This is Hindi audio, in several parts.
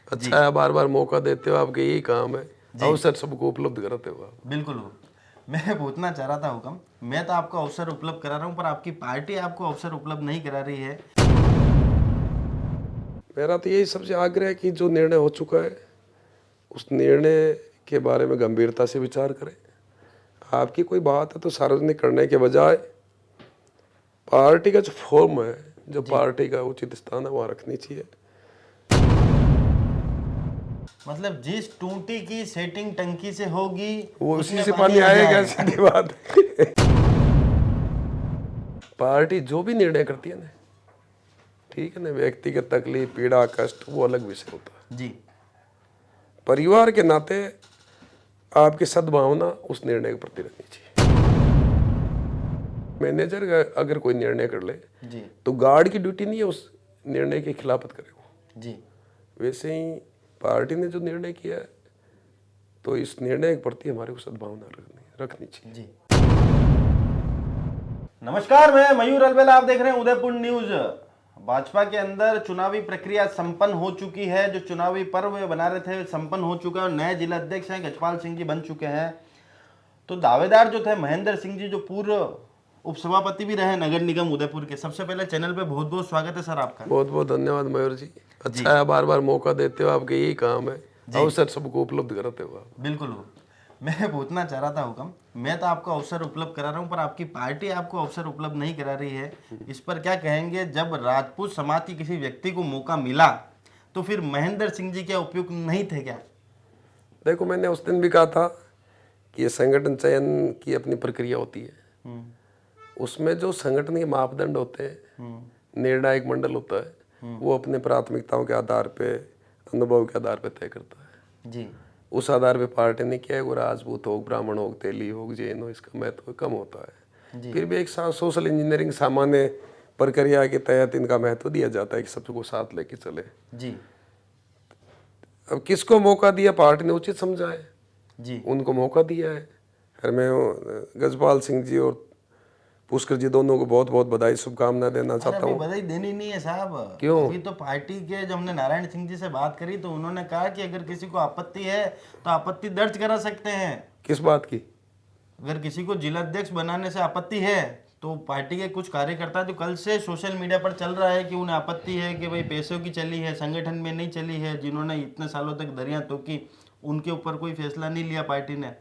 जी। अच्छा है, बार बार मौका देते हो, आपके यही काम है, अवसर सबको उपलब्ध कराते हो आप। बिल्कुल मैं पूछना चाह रहा था हुकम, मैं तो आपको अवसर उपलब्ध करा रहा हूँ पर आपकी पार्टी आपको अवसर उपलब्ध नहीं करा रही है। मेरा तो यही सबसे आग्रह है कि जो निर्णय हो चुका है उस निर्णय के बारे में गंभीरता से विचार करें। आपकी कोई बात है तो सार्वजनिक करने के बजाय पार्टी का जो फॉर्म है, जो जी। पार्टी का उचित स्थान है, वहाँ रखनी चाहिए। मतलब जिस टूटी की सेटिंग टंकी से होगी वो उसी उसमें से पानी पानी नहीं आएगा, आएगा। सीधी बात। पार्टी जो भी निर्णय करती है ना, ठीक है ना, व्यक्तिगत तकलीफ, पीड़ा, कष्ट वो अलग विषय होता है। जी। परिवार के नाते आपकी सद्भावना उस निर्णय के प्रति रखनी चाहिए। मैनेजर अगर कोई निर्णय कर ले जी। तो गार्ड की ड्यूटी नहीं है उस निर्णय की खिलाफत करे वो। जी। वैसे ही पार्टी ने जो निर्णय किया है तो इस निर्णय के प्रति हमारे को सद्भावना रखनी चाहिए। जी। नमस्कार, मैं मयूर अलवेला, आप देख रहे हैं उदयपुर न्यूज। भाजपा के अंदर चुनावी प्रक्रिया संपन्न हो चुकी है। जो चुनावी पर्व बना रहे थे संपन्न हो चुका है और नए जिला अध्यक्ष हैं गजपाल सिंह जी बन चुके हैं। तो दावेदार जो थे महेंद्र सिंह जी, जो पूर्व उपसभापति भी रहे नगर निगम उदयपुर के। सबसे पहले चैनल पे बहुत बहुत स्वागत है सर आपका। बहुत बहुत धन्यवाद मयूर जी। जी। अच्छा है, बार बार मौका देते हो, आपके यही काम है, जी। अवसर सबको उपलब्ध कराते हो आप। बिल्कुल मैं पूछना चाह रहा था हुकम, मैं तो आपको अवसर उपलब्ध करा रहा हूँ पर आपकी पार्टी आपको अवसर उपलब्ध नहीं करा रही है। इस पर क्या कहेंगे? जब राजपूत समाज के किसी व्यक्ति को मौका मिला तो फिर महेंद्र सिंह जी क्या उपयुक्त नहीं थे क्या? देखो, मैंने उस दिन भी कहा था कि ये संगठन चयन की अपनी प्रक्रिया होती है। उसमें जो संगठन के मापदंड होते हैं, निर्णायक मंडल होता है, वो अपने प्राथमिकताओं के आधार पे, अनुभव के आधार पे तय करता है। जी। उस आधार पे पार्टी ने किया है, वो राजपूत हो, ब्राह्मण हो, तेली हो, जैन हो, इसका महत्व कम होता है। जी। फिर भी एक सोशल इंजीनियरिंग सामान्य प्रक्रिया के तहत इनका महत्व दिया जाता है कि सबको साथ लेके चले। जी। अब किसको मौका दिया, पार्टी ने उचित समझा है, जी। उनको मौका दिया है। और मैं गजपाल सिंह जी और पुष्कर जी दोनों को बहुत बहुत बधाई, शुभकामनाएं देना अरे चाहता अभी हूँ। बधाई देनी नहीं है साहब। क्यों? अभी तो पार्टी के, जब हमने नारायण सिंह जी से बात करी तो उन्होंने कहा कि अगर किसी को आपत्ति है तो आपत्ति दर्ज करा सकते हैं। किस बात की? अगर किसी को जिला अध्यक्ष बनाने से आपत्ति है तो पार्टी के कुछ कार्यकर्ता जो कल से सोशल मीडिया पर चल रहा है कि उन्हें आपत्ति है कि भाई पैसों की चली है, संगठन में नहीं चली है, जिन्होंने इतने सालों तक दरिया तोकी, उनके ऊपर कोई फैसला नहीं लिया पार्टी ने।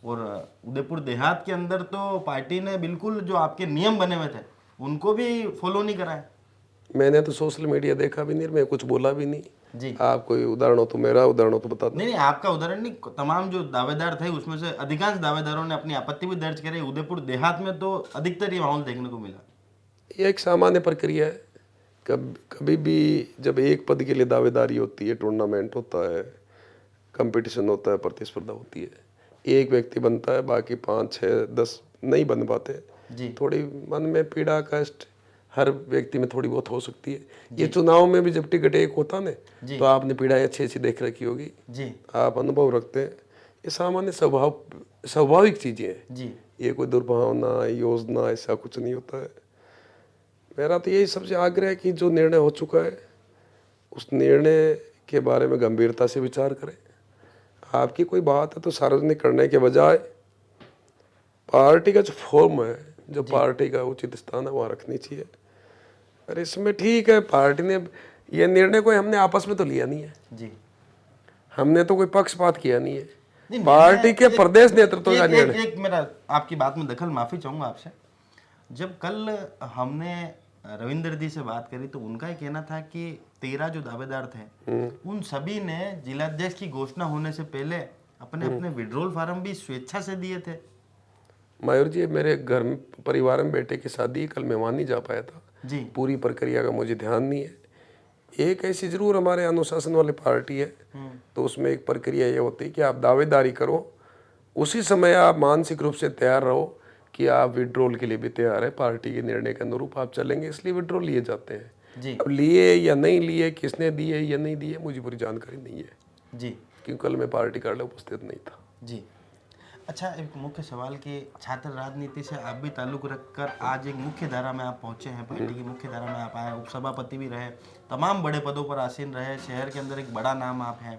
और उदयपुर देहात के अंदर तो पार्टी ने बिल्कुल जो आपके नियम बने हुए थे उनको भी फॉलो नहीं कराया। मैंने तो सोशल मीडिया देखा भी नहीं, मैं कुछ बोला भी नहीं। जी। आप कोई उदाहरण हो तो, मेरा उदाहरण हो तो बता दो। नहीं नहीं, आपका उदाहरण नहीं, तमाम जो दावेदार थे उसमें से अधिकांश दावेदारों ने अपनी आपत्ति भी दर्ज करी। उदयपुर देहात में तो अधिकतर ये माहौल देखने को मिला। ये एक सामान्य प्रक्रिया है। कभी भी जब एक पद के लिए दावेदारी होती है, टूर्नामेंट होता है, कंपटीशन होता है, प्रतिस्पर्धा होती है, एक व्यक्ति बनता है, बाकी 5, 6, 10 नहीं बन पाते। जी। थोड़ी मन में पीड़ा, कष्ट हर व्यक्ति में थोड़ी बहुत हो सकती है। ये चुनाव में भी जब टिकट एक होता ना, जी। तो आपने पीड़ाएं अच्छी अच्छी देख रखी होगी, जी। आप अनुभव रखते हैं। ये सामान्य स्वाभाविक चीजें हैं। जी। ये कोई दुर्भावना, योजना, ऐसा कुछ नहीं होता है। मेरा तो यही सबसे आग्रह है कि जो निर्णय हो चुका है उस निर्णय के बारे में गंभीरता से विचार करें। आपकी कोई बात है तो सार्वजनिक करने के बजाय पार्टी का जो फॉर्म है, जो पार्टी का उचित स्थान है, वहाँ रखनी चाहिए। और इसमें ठीक है, पार्टी ने ये निर्णय कोई हमने आपस में तो लिया नहीं है, जी। हमने तो कोई पक्षपात किया नहीं है, नहीं, पार्टी के प्रदेश नेतृत्व का निर्णय। एक मेरा आपकी बात में दखल, माफी चाहूंगा आपसे। जब कल हमने रविंद्र जी से बात करी तो उनका ये कहना था कि 13 जो दावेदार थे उन सभी ने जिलाध्यक्ष की घोषणा होने से पहले अपने अपने विड्रॉल फार्म भी स्वेच्छा से दिए थे। मयूर जी, मेरे घर में परिवार में बेटे की शादी है, कल मेहमान नहीं जा पाया था। जी। पूरी प्रक्रिया का मुझे ध्यान नहीं है। एक ऐसी जरूर हमारे अनुशासन वाली पार्टी है, तो उसमें एक प्रक्रिया ये होती है कि आप दावेदारी करो, उसी समय आप मानसिक रूप से तैयार रहो कि आप विड्रॉल के लिए भी तैयार है, पार्टी के निर्णय के अनुरूप आप चलेंगे, इसलिए विड्रॉल लिए जाते हैं। जी। अब लिए या नहीं लिए, किसने दिए या नहीं दिए, मुझे पूरी जानकारी नहीं है, जी। क्योंकि कल मैं पार्टी कार्यालय उपस्थित नहीं था। जी। अच्छा, एक मुख्य सवाल कि छात्र राजनीति से आप भी ताल्लुक रखकर आज एक मुख्य धारा में आप पहुंचे हैं, पार्टी की मुख्य धारा में आप आए, उपसभापति भी रहे, तमाम बड़े पदों पर आसीन रहे, शहर के अंदर एक बड़ा नाम आप हैं।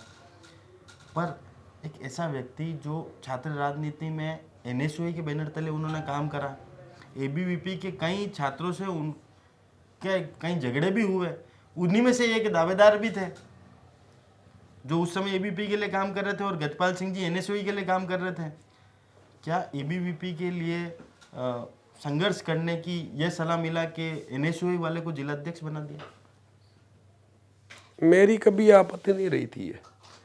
पर एक ऐसा व्यक्ति जो छात्र राजनीति में एनएसयूआई के बैनर तले उन्होंने काम करा, एबीवीपी के कई छात्रों से उनके कई झगड़े भी हुए, उन्हीं में से एक दावेदार भी थे जो उस समय एबीवीपी के लिए काम कर रहे थे, और गजपाल सिंह जी एनएसयूआई के लिए काम कर रहे थे। क्या एबीवीपी के लिए संघर्ष करने की यह सलाह मिला कि एनएसयूआई वाले को जिलाध्यक्ष बना दिया? मेरी कभी आपत्ति नहीं रही थी ये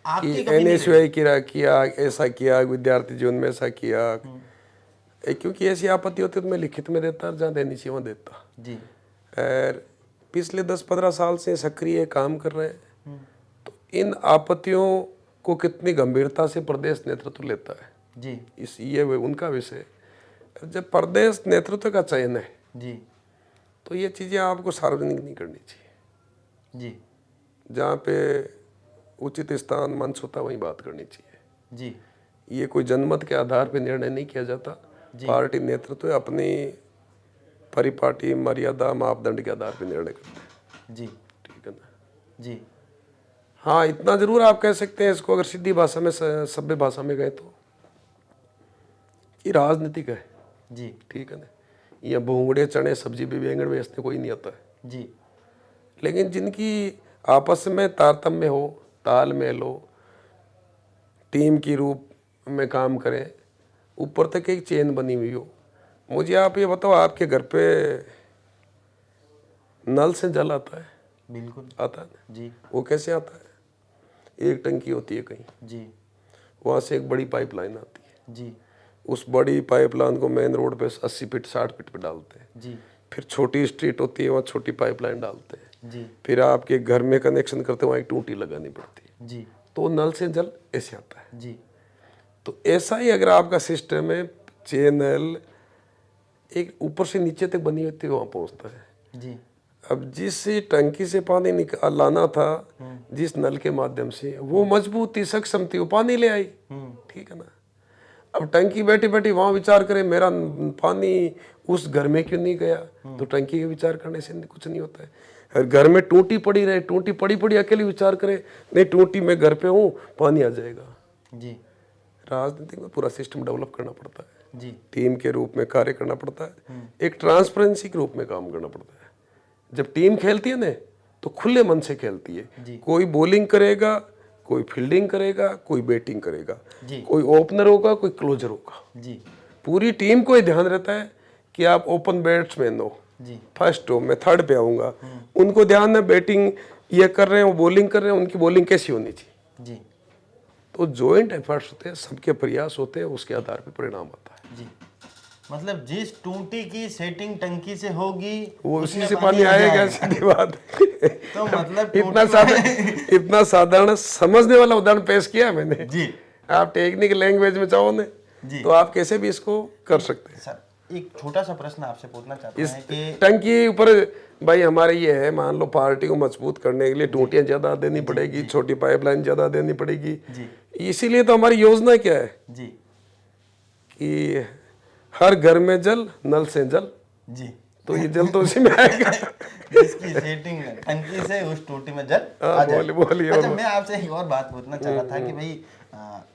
आपकी कि कभी नहीं एनएसयूआई किया, ऐसा किया, विद्यार्थी जीवन में ऐसा किया। क्योंकि ऐसी आपत्ति होती तो मैं लिखित में देता, जहाँ देनी चाहिए वहाँ देता। जी। और पिछले 10-15 साल से सक्रिय काम कर रहे हैं, तो इन आपत्तियों को कितनी गंभीरता से प्रदेश नेतृत्व लेता है जी। इस ये उनका विषय। जब प्रदेश नेतृत्व का चयन है जी। तो ये चीज़ें आपको सार्वजनिक नहीं करनी चाहिए। जी। जहाँ पे उचित स्थान मंच होता वहीं बात करनी चाहिए। जी। ये कोई जनमत के आधार पे निर्णय नहीं किया जाता। पार्टी नेतृत्व अपनी परिपाटी मर्यादा मापदंड के आधार पे निर्णय करता है। जी। ठीक है ना? जी। हाँ, इतना जरूर आप कह सकते हैं इसको, अगर सीधी भाषा में सभ्य भाषा में गए तो, ये राजनीतिक है। जी। ठीक है ना? ये भूंगड़े चने सब्जी भी बैंगन बेचने कोई नहीं आता है। जी। लेकिन जिनकी आपस में तारतम्य हो, तालमेल हो, टीम की रूप में काम करें, ऊपर तक एक चेन बनी हुई हो। मुझे आप ये बताओ, आपके घर पे नल से जल आता है? बिल्कुल आता है ना? जी। वो कैसे आता है? एक टंकी होती है कहीं, जी। वहाँ से एक बड़ी पाइपलाइन आती है। जी। उस बड़ी पाइपलाइन को मेन रोड पे 80 फीट 60 फीट पे डालते हैं। जी। फिर छोटी स्ट्रीट होती है, वहाँ छोटी पाइपलाइन डालते हैं। जी। फिर आपके घर में कनेक्शन करते वहाँ एक टूटी लगानी पड़ती है। जी। तो नल से जल ऐसे आता है। जी। तो ऐसा ही अगर आपका सिस्टम है, चैनल एक ऊपर से नीचे तक बनी होती है, वहाँ पहुँचता है। जी। अब जिस टंकी से पानी लाना था, जिस नल के माध्यम से, वो मजबूत थी, सक्षम थी, वो पानी ले आई। ठीक है ना? अब टंकी बैठी बैठी वहाँ विचार करे मेरा पानी उस घर में क्यों नहीं गया, तो टंकी के विचार करने से कुछ नहीं होता है। और घर में टूटी पड़ी रहे, टूटी पड़ी पड़ी अकेले विचार करे नहीं टूटी मैं घर पे हूँ पानी आ जाएगा। जी। राजनीति में पूरा सिस्टम डेवलप करना पड़ता है। जी। टीम के रूप में कार्य करना पड़ता है, एक ट्रांसपेरेंसी के रूप में काम करना पड़ता है। जब टीम खेलती है ना तो खुले मन से खेलती है। कोई बॉलिंग करेगा, कोई फील्डिंग करेगा, कोई बैटिंग करेगा, कोई ओपनर होगा, कोई क्लोजर होगा। जी। पूरी टीम को ये ध्यान रहता है कि आप ओपन बैट्समैन हो, फर्स्ट हो, मैं थर्ड पे आऊँगा। उनको ध्यान है बैटिंग ये कर रहे हैं, वो बॉलिंग कर रहे हैं, उनकी बॉलिंग कैसी होनी चाहिए। जी। तो जॉइंट एफर्ट्स होते हैं, सबके प्रयास होते हैं, उसके आधार पर परिणाम आता है। जी। मतलब जिस टूटी की सेटिंग टंकी से होगी वो उसी उसमें से पानी आएगा, जाएगा। सीधी बात। तो मतलब इतना साधारण समझने वाला उदाहरण पेश किया है मैंने। जी। आप टेक्निकल लैंग्वेज में चाहो ना तो आप कैसे भी इसको कर सकते हैं। सर एक छोटा सा प्रश्न आपसे पूछना चाहता इस हूं कि टंकी ऊपर भाई हमारे ये है, मान लो पार्टी को मजबूत करने के लिए टूटियां ज्यादा देनी पड़ेगी, छोटी पाइपलाइन ज्यादा देनी पड़ेगी। इसीलिए तो हमारी योजना क्या है जी कि हर घर में जल, नल से जल। जी। तो ये जल तो उसी में आएगा जिसकी सेटिंग टंकी से उस टूटी में जल आ जाए। बोलिए। अच्छा, मैं आपसे एक और बात पूछना चाह रहा था कि भाई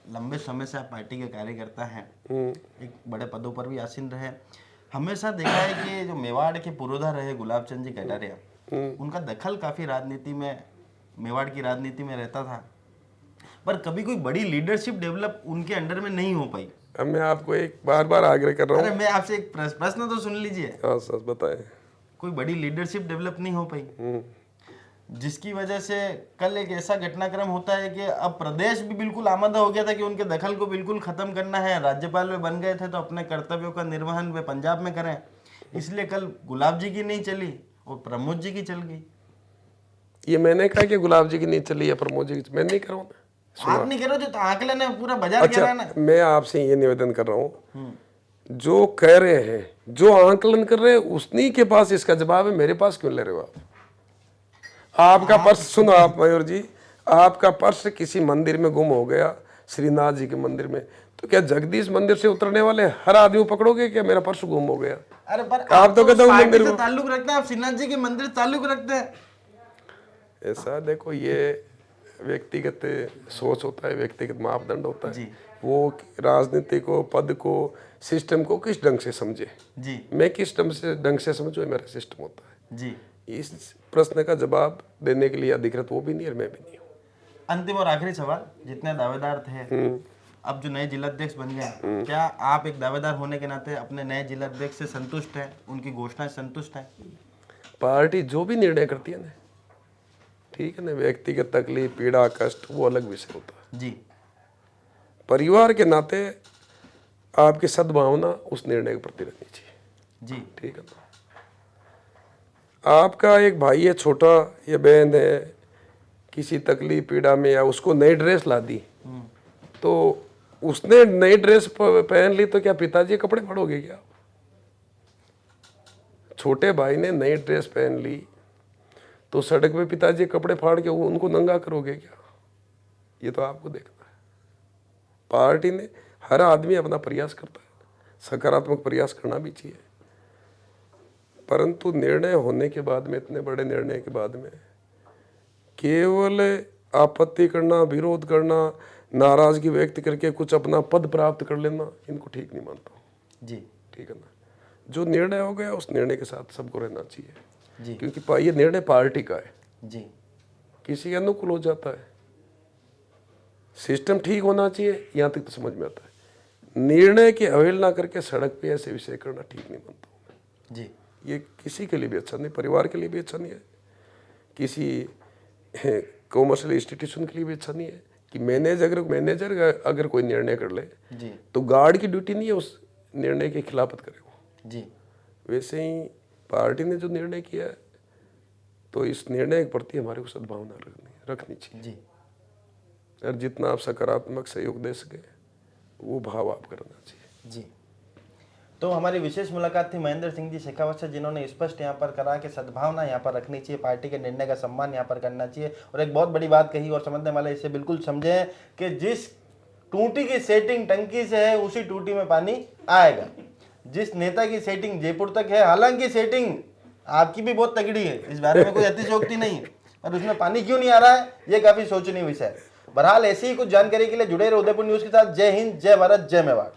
लंबे समय से आप पार्टी के कार्यकर्ता हैं, एक बड़े पदों पर भी आसीन रहे, हमेशा देखा है कि जो मेवाड़ के पुरोधा रहे गुलाब चंद जी कटारिया, उनका दखल काफी राजनीति में, मेवाड़ की राजनीति में रहता था, पर कभी कोई बड़ी लीडरशिप डेवलप उनके अंडर में नहीं हो पाई। अब मैं आपको एक बार आग्रह कर रहा हूँ। अरे मैं आपसे एक प्रश्न तो सुन लीजिए। हाँ सर बताएं। कोई बड़ी लीडरशिप डेवलप नहीं हो पाई, जिसकी वजह से कल एक ऐसा घटनाक्रम होता है कि अब प्रदेश भी बिल्कुल आमादा हो गया था कि उनके दखल को बिल्कुल खत्म करना है। राज्यपाल वे बन गए थे तो अपने कर्तव्यों का निर्वहन वे पंजाब में करें, इसलिए कल गुलाब जी की नहीं चली और प्रमोद जी की चल गई। ये मैंने कहा कि गुलाब जी की नहीं चली या प्रमोद जी की, मैं नहीं कर रहा हूँ। आप नहीं करो तो आंकलन है, पूरा बाजार कह रहा है ना। मैं आपसे ये निवेदन कर रहा हूँ, जो कह रहे हैं, जो आंकलन कर रहे हैं, उन्हीं के पास इसका जवाब है, मेरे पास क्यों ले रहे हो आप? आपका पर्स सुनो आप मयूर जी, आपका पर्स किसी मंदिर में गुम हो गया, श्रीनाथ जी के मंदिर में, तो क्या जगदीश मंदिर से उतरने वाले हर आदमी को पकड़ोगे क्या मेरा पर्स गुम हो गया? अरे पर आप तो कहते हो पार्टी मंदिर से को। ताल्लुक रखते हैं, आप श्रीनाथ जी के मंदिर से ताल्लुक रखते हैं। ऐसा देखो, ये व्यक्तिगत सोच होता है, व्यक्तिगत मापदंड होता है। जी। वो राजनीति को, पद को, सिस्टम को किस ढंग से समझे, जी मैं किस ढंग से समझूं, ये मेरा सिस्टम होता है। जी। इस प्रश्न का जवाब देने के लिए अधिकृत वो भी नहीं और मैं भी नहीं हूँ। अंतिम और आखिरी सवाल, जितने दावेदार थे अब जो नए जिलाध्यक्ष बन गए, क्या आप एक दावेदार होने के नाते अपने नए जिलाध्यक्ष से संतुष्ट हैं, उनकी घोषणा से संतुष्ट हैं? पार्टी जो भी निर्णय करती है ना, ठीक है ना, व्यक्तिगत तकलीफ, पीड़ा, कष्ट वो अलग विषय होता है। जी परिवार के नाते आपकी सद्भावना उस निर्णय के प्रति रखनी चाहिए। जी। ठीक है ना, आपका एक भाई है छोटा या बहन है किसी तकलीफ पीड़ा में, या उसको नई ड्रेस ला दी, तो उसने नई ड्रेस पहन ली तो क्या पिताजी के कपड़े फाड़ोगे क्या? छोटे भाई ने नई ड्रेस पहन ली तो सड़क पे पिताजी के कपड़े फाड़ के उनको नंगा करोगे क्या? ये तो आपको देखना है। पार्टी ने, हर आदमी अपना प्रयास करता है, सकारात्मक प्रयास करना भी चाहिए, परंतु निर्णय होने के बाद में, इतने बड़े निर्णय के बाद में केवल आपत्ति करना, विरोध करना, नाराजगी व्यक्त करके कुछ अपना पद प्राप्त कर लेना, इनको ठीक नहीं मानता हूँ। जी ठीक है ना, जो निर्णय हो गया उस निर्णय के साथ सबको रहना चाहिए। जी। क्योंकि ये निर्णय पार्टी का है, जी किसी के अनुकूल हो जाता है। सिस्टम ठीक होना चाहिए, यहाँ तक तो समझ में आता है। निर्णय की अवहेलना करके सड़क पे ऐसे विषय करना ठीक नहीं मानता हूँ मैं। जी। ये किसी के लिए भी अच्छा नहीं, परिवार के लिए भी अच्छा नहीं है, किसी कॉमर्शियल इंस्टीट्यूशन के लिए भी अच्छा नहीं है कि मैनेजर अगर कोई निर्णय कर ले जी। तो गार्ड की ड्यूटी नहीं है उस निर्णय की खिलाफत करे वो। जी। वैसे ही पार्टी ने जो निर्णय किया है तो इस निर्णय के प्रति हमारे को सद्भावना रखनी चाहिए। जी। और जितना आप सकारात्मक सहयोग दे सके वो भाव आप करना चाहिए। जी। तो हमारी विशेष मुलाकात थी महेंद्र सिंह जी शेखावत से, जिन्होंने स्पष्ट यहाँ पर करा कि सद्भावना यहाँ पर रखनी चाहिए, पार्टी के निर्णय का सम्मान यहाँ पर करना चाहिए। और एक बहुत बड़ी बात कही और समझने वाले इसे बिल्कुल समझे कि जिस टूटी की सेटिंग टंकी से है उसी टूटी में पानी आएगा। जिस नेता की सेटिंग जयपुर तक है, हालांकि सेटिंग आपकी भी बहुत तगड़ी है, इस बारे में कोई अतिशयोक्ति नहीं है, और उसमें पानी क्यों नहीं आ रहा है ये काफी सोचनीय विषय है। बहरहाल ऐसी ही कुछ जानकारी के लिए जुड़े रहे उदयपुर न्यूज के साथ। जय हिंद, जय भारत, जय मेवाड़।